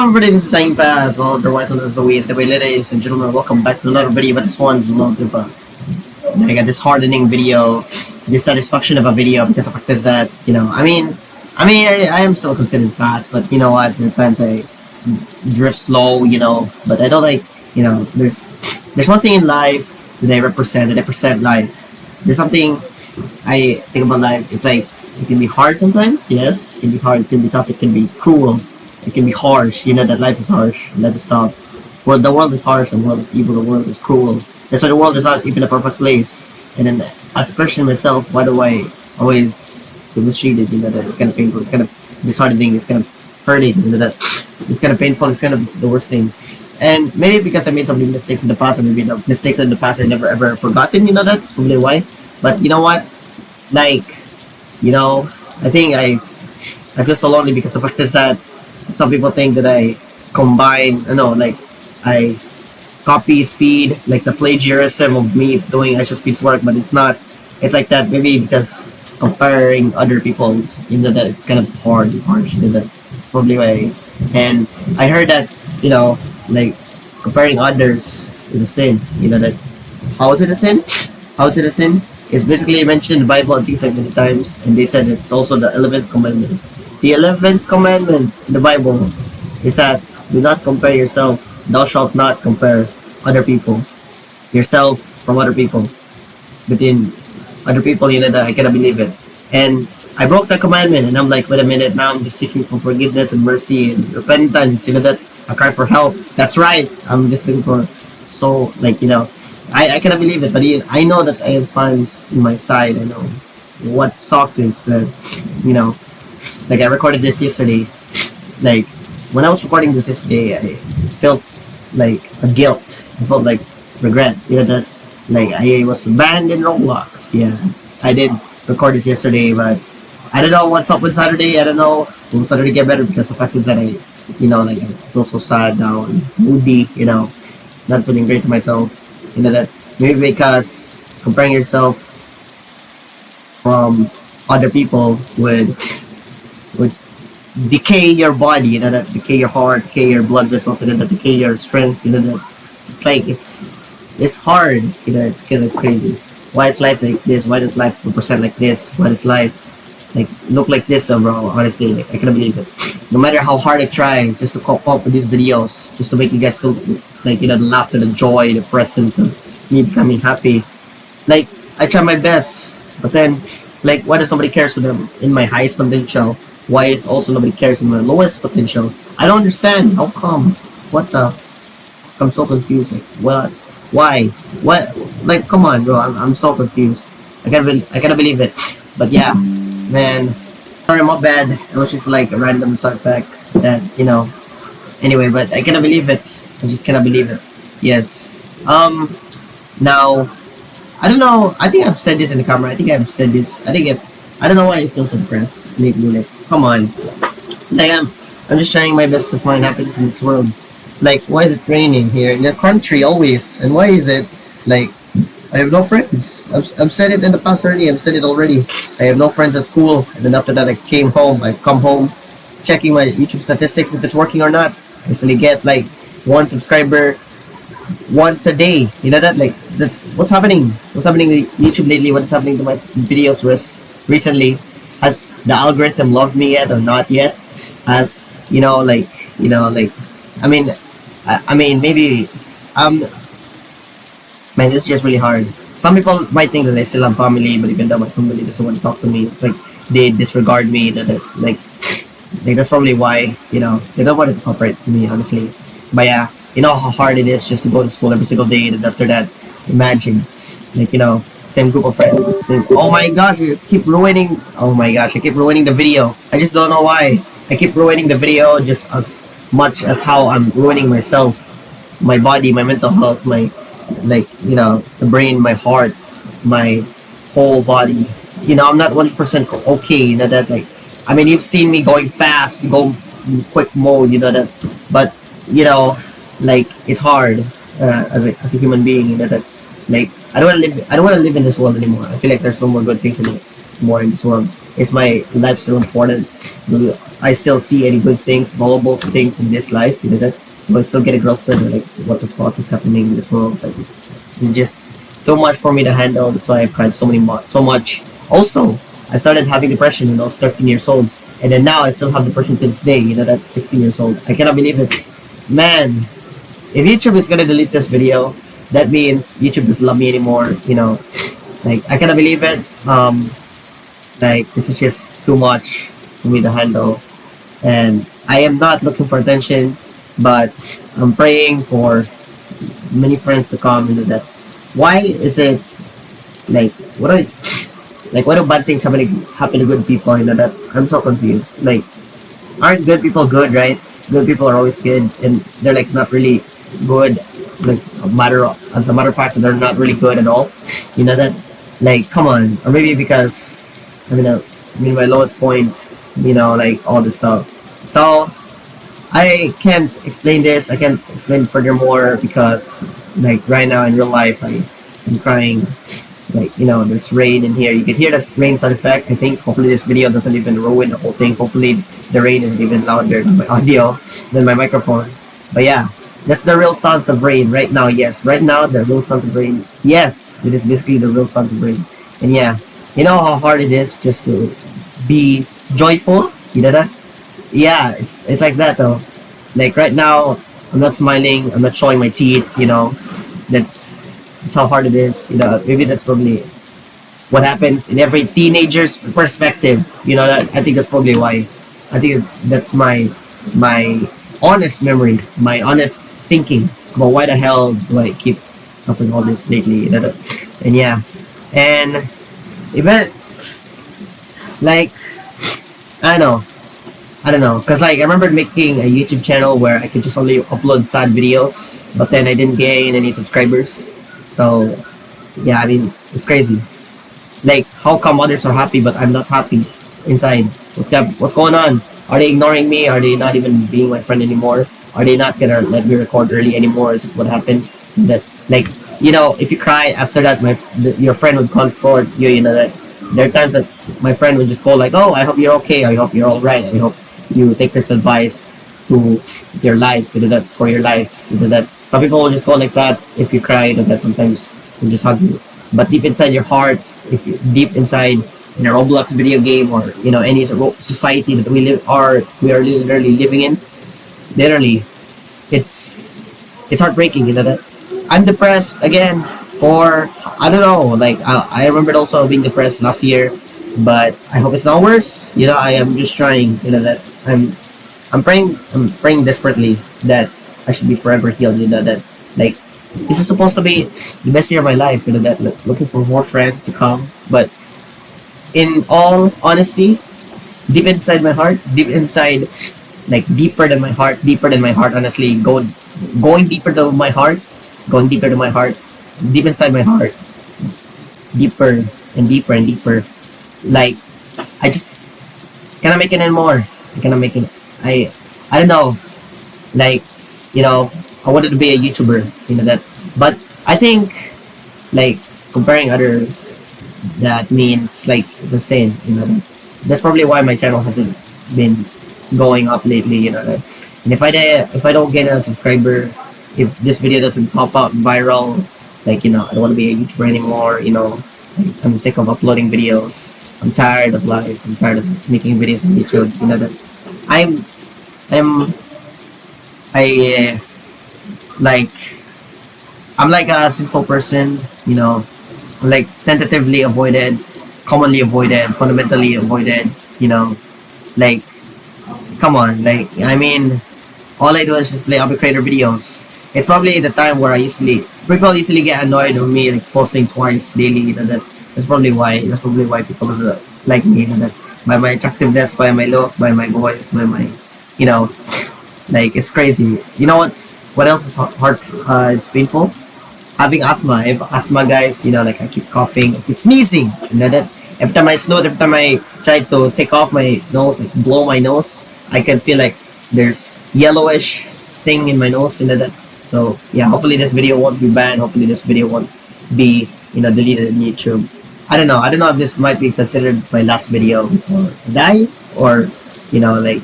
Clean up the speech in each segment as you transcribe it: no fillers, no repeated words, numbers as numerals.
Everybody, this is Sain Pass, or otherwise known as Louise. The way, ladies and gentlemen, welcome back to another video. But this one is a little bit of like a disheartening video, dissatisfaction of a video because the fact is that I am still considered fast, but you know what? Sometimes I drift slow, But I don't like, there's one thing in life that I represent life. There's something I think about life. It's like it can be hard sometimes. Yes, it can be hard. It can be tough. It can be cruel. It can be harsh. You know that life is harsh. Life is tough. Well, the world is harsh. The world is evil. The world is cruel. That's why the world is not even a perfect place. And then, as a Christian myself, why do I always feel mistreated? You know that it's kind of painful. It's kind of disheartening. It's kind of hurting. You know that it's kind of painful. It's kind of the worst thing. And maybe because I made so many mistakes in the past, or maybe the mistakes in the past I never ever forgotten. You know that's probably why. But you know what? Like, I think I feel so lonely because the fact is that some people think that I combine, I copy speed, like the plagiarism of me doing extra speed's work, but it's not. It's like that maybe because comparing other people's, that it's kind of harsh, that probably why. And I heard that, like comparing others is a sin, that how is it a sin? How is it a sin? It's basically mentioned in the Bible, I think, like many times, and they said it's also the 11th commandment. The 11th commandment in the Bible is that do not compare yourself. Thou shalt not compare other people, yourself from other people. Within other people, that I cannot believe it. And I broke that commandment, and I'm like, wait a minute, now I'm just seeking for forgiveness and mercy and repentance. That I cry for help. That's right. I'm just looking for I cannot believe it, but I know that I have fans in my side. I know what sucks is, like I recorded this yesterday. Like when I was recording this yesterday, I felt like a guilt. I felt like regret. That like I was banned in Roblox. Yeah, I did record this yesterday, but I don't know what's up with Saturday. I don't know. Will Saturday get better because the fact is that I feel so sad now and moody. Not feeling great to myself. That maybe because comparing yourself from other people would decay your body, that decay your heart, decay your blood vessels, that decay your strength, that it's like it's hard, it's kind of crazy. Why is life like this? Why does life represent like this? Why does life like look like this, bro? Honestly, I can't believe it. No matter how hard I try just to cope up with these videos, just to make you guys feel like the laughter, the joy, the presence of me becoming happy. Like I try my best, but then like why does nobody cares when I'm in my highest potential? Why is also nobody cares in my lowest potential? I don't understand. How come? What the? I'm so confused. Like what? Why? What? Like come on, bro. I'm so confused. I can't believe it. But yeah, man. Sorry, my bad. It was just like a random side fact that Anyway, but I cannot believe it. I just cannot believe it. Yes. Now, I don't know. I think I've said this in the camera. I think I've said this. I don't know why I feel so depressed lately. Like, come on. Like I'm just trying my best to find happiness in this world. Like, why is it raining here in the country always? And why is it like I have no friends? I've said it in the past already. I've said it already. I have no friends at school. And then after that, I came home. I come home, checking my YouTube statistics if it's working or not. I usually get like one subscriber once a day. That like that's what's happening. What's happening with YouTube lately? What's happening to my videos recently? Has the algorithm loved me yet or not yet? Has I mean maybe man, it's just really hard. Some people might think that I still have family, but even though my family doesn't want to talk to me, it's like they disregard me. Like that's probably why they don't want to cooperate with me, honestly. But yeah, how hard it is just to go to school every single day, and after that, imagine same group of friends. Oh my gosh, I keep ruining. Oh my gosh, I keep ruining the video. I just don't know why. I keep ruining the video just as much as how I'm ruining myself, my body, my mental health, my the brain, my heart, my whole body. I'm not 100% okay. That like, I mean, you've seen me going fast, go quick mode. That, but like it's hard as a human being. That like I don't want to live in this world anymore. I feel like there's no more good things more in this world. Is my life still important? Do I still see any good things, valuable things in this life? You know that? Do I still get a girlfriend? Like, what the fuck is happening in this world? Like, it's just too much for me to handle. That's why I've cried so much. Also, I started having depression when I was 13 years old, and then now I still have depression to this day. You know that 16 years old. I cannot believe it, man. If YouTube is gonna delete this video, that means YouTube doesn't love me anymore. You know, like I cannot believe it. Like this is just too much for me to handle, and I am not looking for attention, but I'm praying for many friends to come into that. Why is it like why do bad things happen to good people? You know that I'm so confused. Like, aren't good people good, right? Good people are always good, and they're like not really good. Like as a matter of fact, they're not really good at all. You know that? Like, come on. Or maybe because my lowest point. You know, like all this stuff. So I can't explain this. I can't explain furthermore because like right now in real life, I'm crying. Like, you know, there's rain in here. You can hear the rain sound effect. I think hopefully this video doesn't even ruin the whole thing. Hopefully the rain isn't even louder than my audio, than my microphone. But yeah, that's the real sounds of rain right now. Yes, right now the real sounds of rain. Yes, it is basically the real sounds of rain. And yeah, you know how hard it is just to be joyful. You know that? Yeah, it's like that though. Like right now, I'm not smiling. I'm not showing my teeth. You know, that's how hard it is. You know, maybe that's probably what happens in every teenager's perspective. You know, that I think that's probably why. I think that's my honest memory, my honest thinking about why the hell do I keep suffering all this lately. You know, and yeah, and even like I don't know, cause like I remember making a YouTube channel where I could just only upload sad videos, but then I didn't gain any subscribers. So yeah, I mean it's crazy. Like how come others are happy but I'm not happy inside? What's going on? Are they ignoring me? Are they not even being my friend anymore? Are they not gonna let me record early anymore? Is this what happened? That like you know, if you cry after that, your friend would comfort you. You know that there are times that my friend would just go like, "Oh, I hope you're okay. I hope you're all right. I hope you take this advice to your life. You know that for your life. You know that some people will just go like that if you cry. You know that sometimes they just hug you. But deep inside your heart, if you deep inside in a Roblox video game or you know any society that we are literally living in, literally, it's heartbreaking. You know that I'm depressed again for I don't know. Like I remembered also being depressed last year, but I hope it's not worse. You know, I am just trying. You know that I'm praying desperately that I should be forever healed. You know that like this is supposed to be the best year of my life. You know that like, looking for more friends to come, but in all honesty, deep inside my heart, deep inside, like deeper than my heart, honestly, going deeper to my heart, going deeper to my heart, deep inside my heart, deeper and deeper and deeper. Like I just cannot make it anymore. I cannot make it. I don't know. Like you know, I wanted to be a YouTuber. You know that, but I think like comparing others, that means like it's a sin. You know, that's probably why my channel hasn't been going up lately. You know that, and if I don't get a subscriber, if this video doesn't pop up viral, like you know, I don't want to be a YouTuber anymore. You know, I'm sick of uploading videos. I'm tired of life. I'm tired of making videos on YouTube. You know that like I'm like a sinful person. You know, like tentatively avoided, commonly avoided, fundamentally avoided. You know, like come on, like I mean, all I do is just play Hobby Creator videos. It's probably the time where people easily get annoyed with me like posting twice daily. You know that. That's probably why people doesn't like me. You know that by my attractiveness, by my look, by my voice, by my, you know, like it's crazy. You know what else is hard? It's painful. Having asthma. I have asthma, guys. You know, like I keep coughing, I keep sneezing. You know that. Every time I snort, every time I try to take off my nose, like blow my nose, I can feel like there's yellowish thing in my nose. You know that. So yeah, hopefully this video won't be banned. Hopefully this video won't be deleted on YouTube. I don't know. I don't know if this might be considered my last video before I die, or like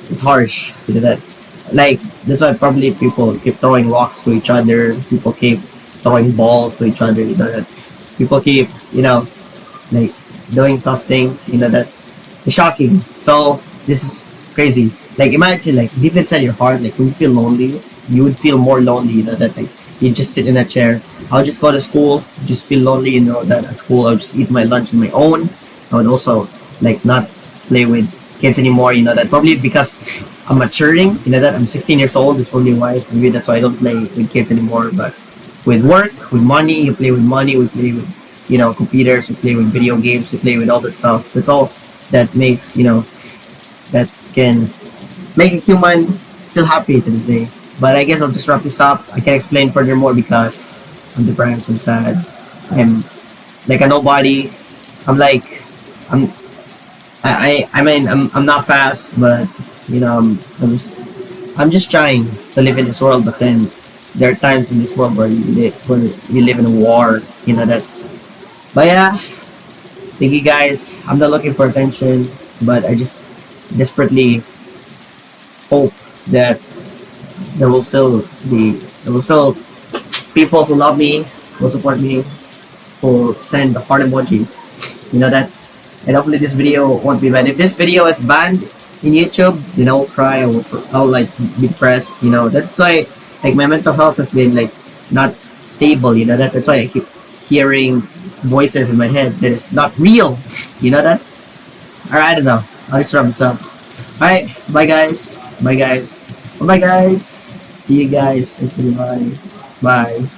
it's harsh to do that. Like that's why probably people keep throwing rocks to each other. People keep throwing balls to each other. That people keep like doing such things. That it's shocking. So this is crazy. Like imagine like deep inside your heart, like when you feel lonely, you would feel more lonely. That like you just sit in a chair. I'll just go to school, just feel lonely. That at school I'll just eat my lunch on my own. I would also like not play with kids anymore. That probably because I'm maturing. That I'm 16 years old. That's probably why. Maybe that's why I don't play with kids anymore. But with work, with money, you play with money. We play with computers. We play with video games. We play with all that stuff. That's all that makes that can make a human still happy to this day. But I guess I'll just wrap this up. I can't explain furthermore because I'm depressed. I'm sad. I'm like a nobody. I'm like I'm I mean I'm not fast, but I'm just trying to live in this world. But then there are times in this world where you live in a war. That. But yeah, thank you guys. I'm not looking for attention, but I just desperately hope that there will still people who love me, who support me, who send the heart emojis. That. And hopefully this video won't be banned. If this video is banned in YouTube, I'll cry. I'll like be depressed. That's why like my mental health has been like not stable. That's why I keep hearing voices in my head that is not real. That. Alright, I don't know. I'll just wrap this up. Alright, bye guys. Bye guys. Bye guys. See you guys. Bye. Bye.